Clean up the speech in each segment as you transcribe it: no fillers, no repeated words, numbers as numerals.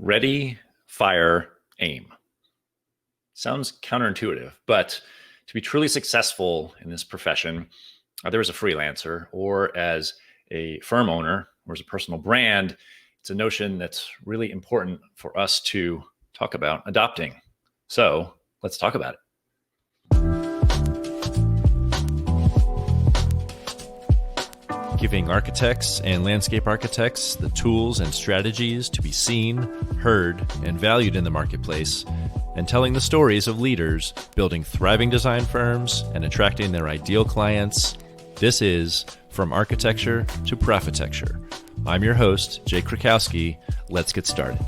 Ready, fire, aim. Sounds counterintuitive, but to be truly successful in this profession, whether as a freelancer or as a firm owner or as a personal brand, it's a notion that's really important for us to talk about adopting. So let's talk about it. Giving architects and landscape architects the tools and strategies to be seen, heard, and valued in the marketplace, and telling the stories of leaders building thriving design firms and attracting their ideal clients. This is From Architecture to Profitecture. I'm your host, Jay Krakowski. Let's get started.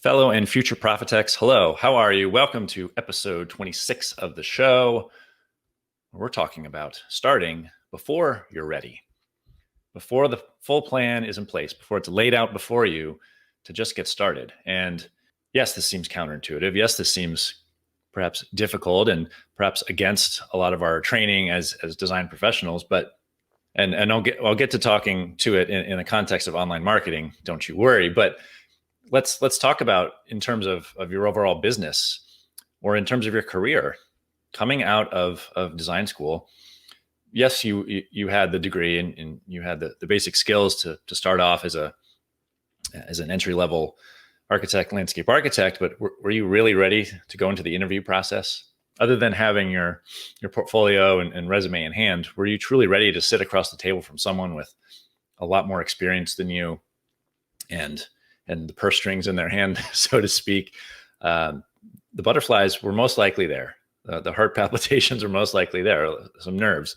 Fellow and future Profitex, hello, how are you? Welcome to episode 26 of the show. We're talking about starting before you're ready, before the full plan is in place, before it's laid out before you to just get started. And yes, this seems counterintuitive. Yes, this seems perhaps difficult and perhaps against a lot of our training as design professionals, but and I'll get to talking to it in the context of online marketing, don't you worry. But let's talk about in terms of your overall business or in terms of your career coming out of design school. Yes, you had the degree and you had the basic skills to start off as an entry level architect, landscape architect, but were you really ready to go into the interview process? Other than having your portfolio and resume in hand, were you truly ready to sit across the table from someone with a lot more experience than you and the purse strings in their hand, so to speak? The butterflies were most likely there. The heart palpitations are most likely there, some nerves.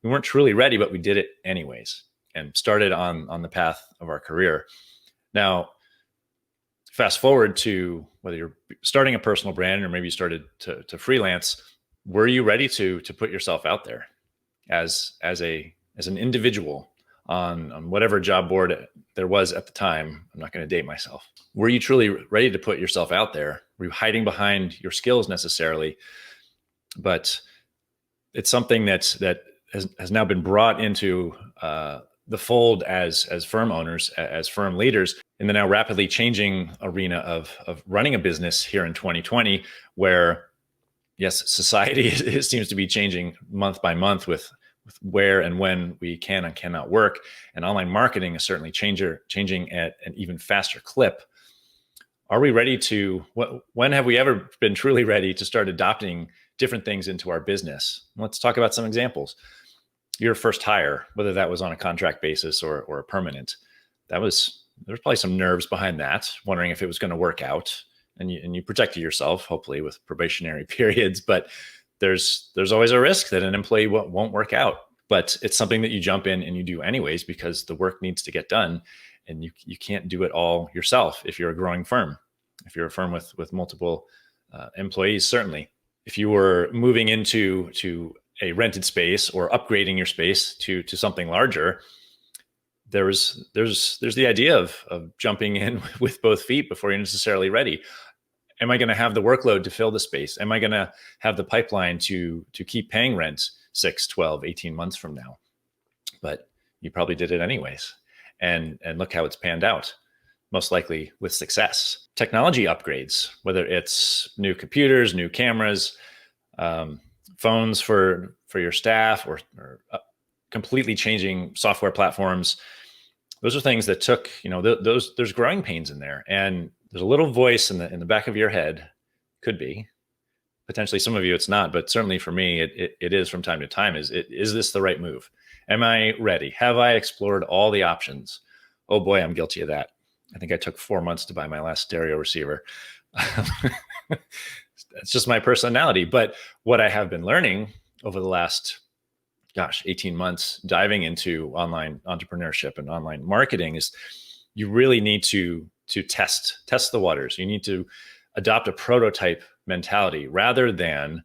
We weren't truly ready, but we did it anyways and started on the path of our career. Now, fast forward to whether you're starting a personal brand or maybe you started to freelance, were you ready to put yourself out there as an individual on whatever job board there was at the time? I'm not going to date myself. Were you truly ready to put yourself out there? Were you hiding behind your skills necessarily? But it's something that has now been brought into the fold as firm owners, as firm leaders in the now rapidly changing arena of running a business here in 2020, where yes, society seems to be changing month by month with where and when we can and cannot work. And online marketing is certainly changing at an even faster clip. Are we ready to, when have we ever been truly ready to start adopting different things into our business? Let's talk about some examples. Your first hire, whether that was on a contract basis or a permanent, there's probably some nerves behind that, wondering if it was going to work out. And you protected yourself, hopefully with probationary periods, but there's always a risk that an employee won't work out. But it's something that you jump in and you do anyways, because the work needs to get done. And you can't do it all yourself if you're a growing firm. If you're a firm with multiple employees, certainly. If you were moving into a rented space or upgrading your space to something larger, there's the idea of jumping in with both feet before you're necessarily ready. Am I going to have the workload to fill the space? Am I going to have the pipeline to keep paying rent 6, 12, 18 months from now? But you probably did it anyways. And look how it's panned out, most likely with success. Technology upgrades, whether it's new computers, new cameras, phones for your staff, or completely changing software platforms. Those are things that took, there's growing pains in there. And there's a little voice in the back of your head, could be, potentially some of you it's not, but certainly for me, it is from time to time, is this the right move? Am I ready? Have I explored all the options? Oh boy, I'm guilty of that. I think I took 4 months to buy my last stereo receiver. It's just my personality. But what I have been learning over the last, 18 months diving into online entrepreneurship and online marketing is you really need to test the waters. You need to adopt a prototype mentality rather than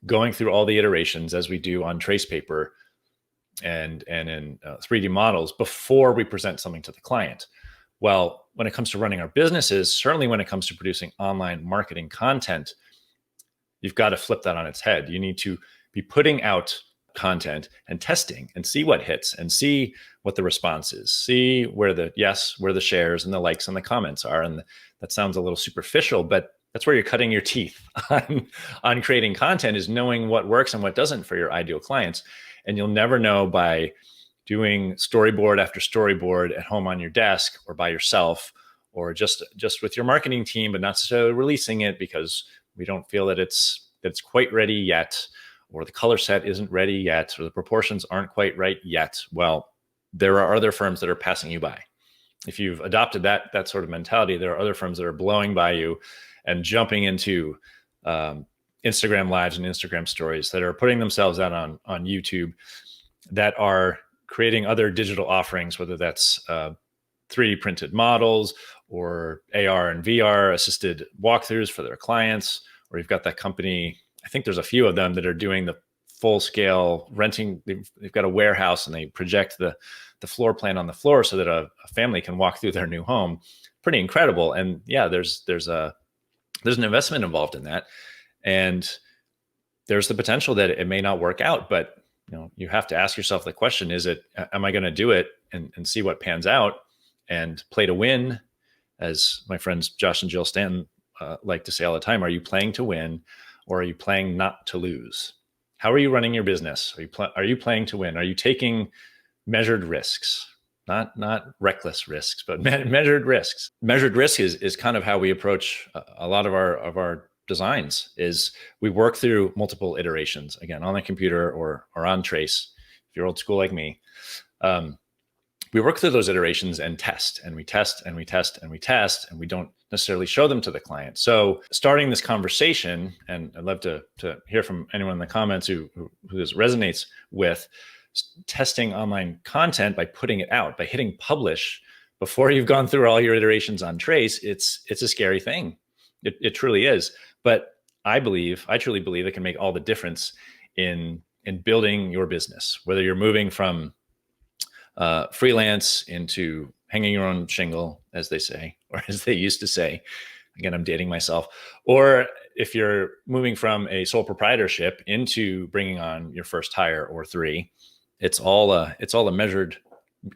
going through all the iterations as we do on trace paper and in 3D models before we present something to the client. Well, when it comes to running our businesses, certainly when it comes to producing online marketing content, you've got to flip that on its head. You need to be putting out content and testing and see what hits and see what the response is, see where the shares and the likes and the comments are. And that sounds a little superficial, but that's where you're cutting your teeth on creating content, is knowing what works and what doesn't for your ideal clients. And you'll never know by doing storyboard after storyboard at home on your desk or by yourself, or just with your marketing team, but not necessarily releasing it because we don't feel that it's quite ready yet, or the color set isn't ready yet, or the proportions aren't quite right yet. Well, there are other firms that are passing you by. If you've adopted that sort of mentality, there are other firms that are blowing by you and jumping into Instagram lives and Instagram stories, that are putting themselves out on YouTube, that are creating other digital offerings, whether that's 3D printed models or AR and VR assisted walkthroughs for their clients. Or you've got that company, I think there's a few of them that are doing the full scale renting. They've got a warehouse and they project the floor plan on the floor so that a family can walk through their new home. Pretty incredible. And yeah, there's an investment involved in that. And there's the potential that it may not work out, but you have to ask yourself the question, am I going to do it and see what pans out and play to win? As my friends Josh and Jill Stanton like to say all the time, are you playing to win or are you playing not to lose? How are you running your business? Are you playing to win? Are you taking measured risks? Not reckless risks, but measured risks. Measured risk is kind of how we approach a lot of our designs. Is we work through multiple iterations, again, on the computer or on Trace, if you're old school like me. We work through those iterations and test, and we test, and we test, and we test, and we don't necessarily show them to the client. So starting this conversation, and I'd love to hear from anyone in the comments who this resonates with, testing online content by putting it out, by hitting publish before you've gone through all your iterations on Trace. It's a scary thing. It truly is. But I truly believe it can make all the difference in building your business, whether you're moving from freelance into hanging your own shingle, as they say, or as they used to say. Again, I'm dating myself. Or if you're moving from a sole proprietorship into bringing on your first hire or three, it's all a measured,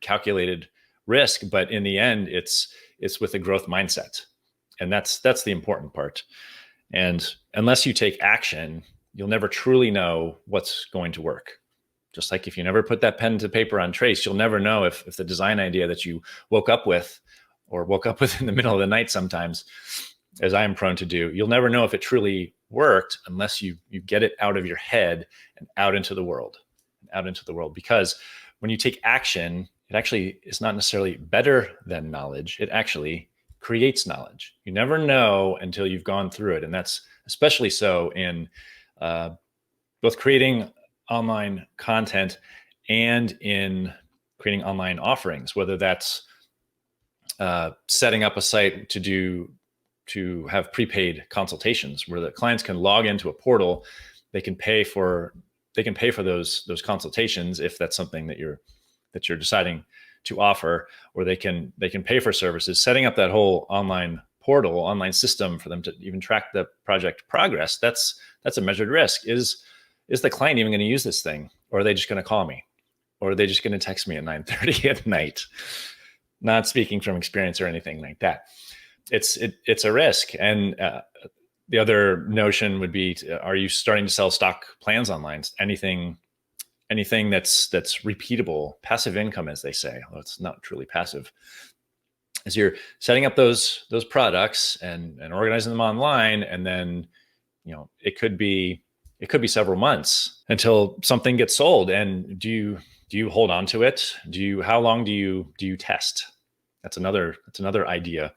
calculated risk. But in the end, it's with a growth mindset, and that's the important part. And unless you take action, you'll never truly know what's going to work. Just like if you never put that pen to paper on Trace, you'll never know if the design idea that you woke up with in the middle of the night sometimes, as I am prone to do, you'll never know if it truly worked unless you get it out of your head and out into the world. Because when you take action, it actually is not necessarily better than knowledge. It actually creates knowledge. You never know until you've gone through it. And that's especially so in both creating online content and in creating online offerings, whether that's setting up a site to have prepaid consultations where the clients can log into a portal. They can pay for those consultations if that's something that you're deciding to offer, or they can pay for services. Setting up that whole online portal, online system for them to even track the project progress, that's a measured risk. Is the client even going to use this thing, or are they just going to call me, or are they just going to text me at 9:30 at night? Not speaking from experience or anything like that. It's a risk. And the other notion would be, are you starting to sell stock plans online? Anything that's repeatable, passive income, as they say. Well, it's not truly passive. As you're setting up those products and organizing them online, and then it could be several months until something gets sold. And do you hold on to it? How long do you test? That's another idea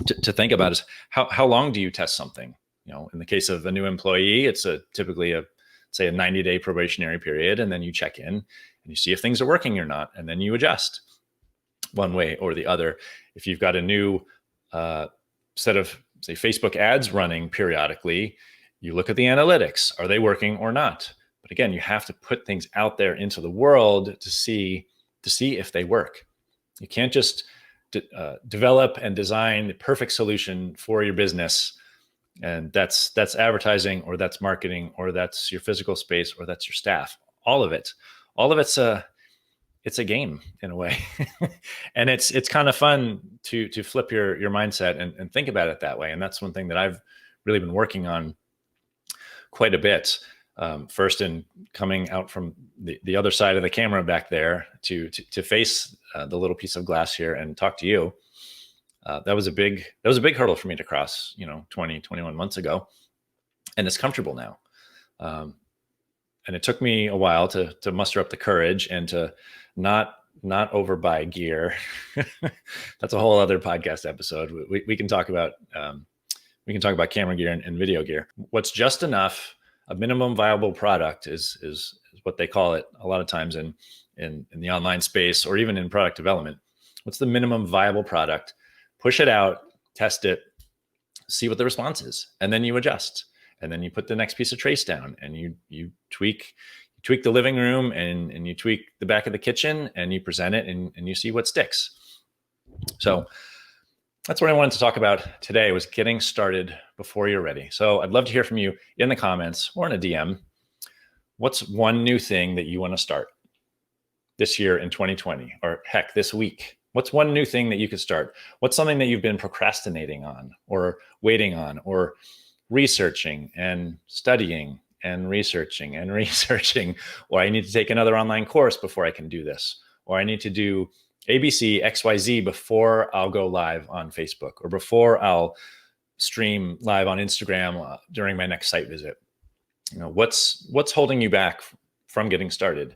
to think about, is how long do you test something? In the case of a new employee, it's typically a 90-day probationary period, and then you check in and you see if things are working or not, and then you adjust one way or the other. If you've got a new set of, say, Facebook ads running periodically, you look at the analytics. Are they working or not? But again, you have to put things out there into the world to see if they work. You can't just develop and design the perfect solution for your business, and that's advertising, or that's marketing, or that's your physical space, or that's your staff. all of it's it's a game in a way. And it's kind of fun to flip your mindset and think about it that way. And that's one thing that I've really been working on quite a bit. First, in coming out from the other side of the camera back there to face the little piece of glass here and talk to you. That was a big hurdle for me to cross, 21 months ago, and it's comfortable now. And it took me a while to muster up the courage and to not overbuy gear. That's a whole other podcast episode. We can talk about camera gear and video gear. What's just enough, a minimum viable product is what they call it a lot of times in the online space or even in product development. What's the minimum viable product? Push it out, test it, see what the response is, and then you adjust. And then you put the next piece of trace down, and you tweak the living room, and you tweak the back of the kitchen, and you present it, and you see what sticks. So that's what I wanted to talk about today, was getting started before you're ready. So I'd love to hear from you in the comments or in a DM. What's one new thing that you want to start this year in 2020, or heck, this week? What's one new thing that you could start? What's something that you've been procrastinating on or waiting on or researching and studying and researching and researching, or I need to take another online course before I can do this, or I need to do ABC, XYZ before I'll go live on Facebook, or before I'll stream live on Instagram during my next site visit. What's holding you back from getting started?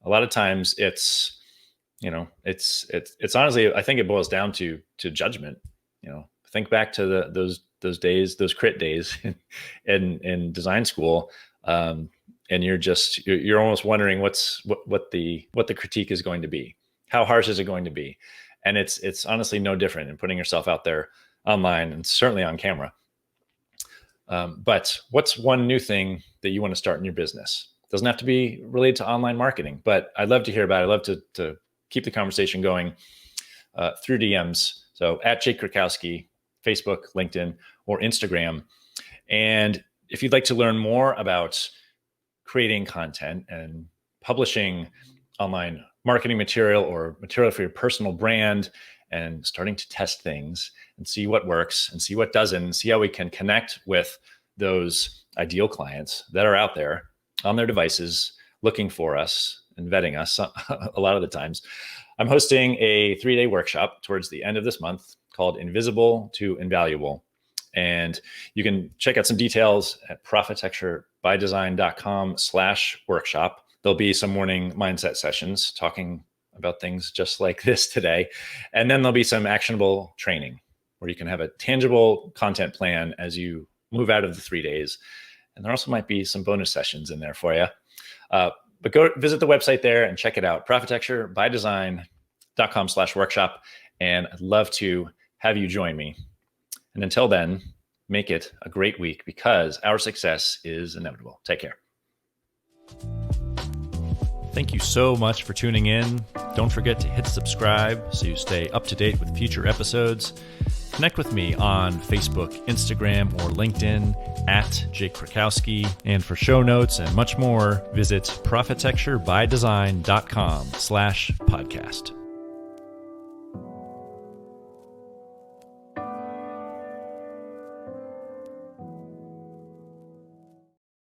A lot of times it's honestly, I think it boils down to judgment. Think back to those days, those crit days in design school. And you're almost wondering what the critique is going to be. How harsh is it going to be? And it's honestly no different in putting yourself out there online and certainly on camera. But what's one new thing that you want to start in your business? It doesn't have to be related to online marketing, but I'd love to hear about it. I'd love to keep the conversation going through DMs. So at Jake Krakowski, Facebook, LinkedIn, or Instagram. And if you'd like to learn more about creating content and publishing online marketing material or material for your personal brand, and starting to test things and see what works and see what doesn't, and see how we can connect with those ideal clients that are out there on their devices looking for us and vetting us a lot of the times, I'm hosting a 3-day workshop towards the end of this month called Invisible to Invaluable. And you can check out some details at profitecturebydesign.com/workshop. There'll be some morning mindset sessions talking about things just like this today. And then there'll be some actionable training where you can have a tangible content plan as you move out of the 3 days. And there also might be some bonus sessions in there for you. But go visit the website there and check it out, profitecturebydesign.com/workshop. And I'd love to have you join me. And until then, make it a great week, because our success is inevitable. Take care. Thank you so much for tuning in. Don't forget to hit subscribe so you stay up to date with future episodes. Connect with me on Facebook, Instagram, or LinkedIn at Jake Krakowski. And for show notes and much more, visit profitecturebydesign.com/podcast.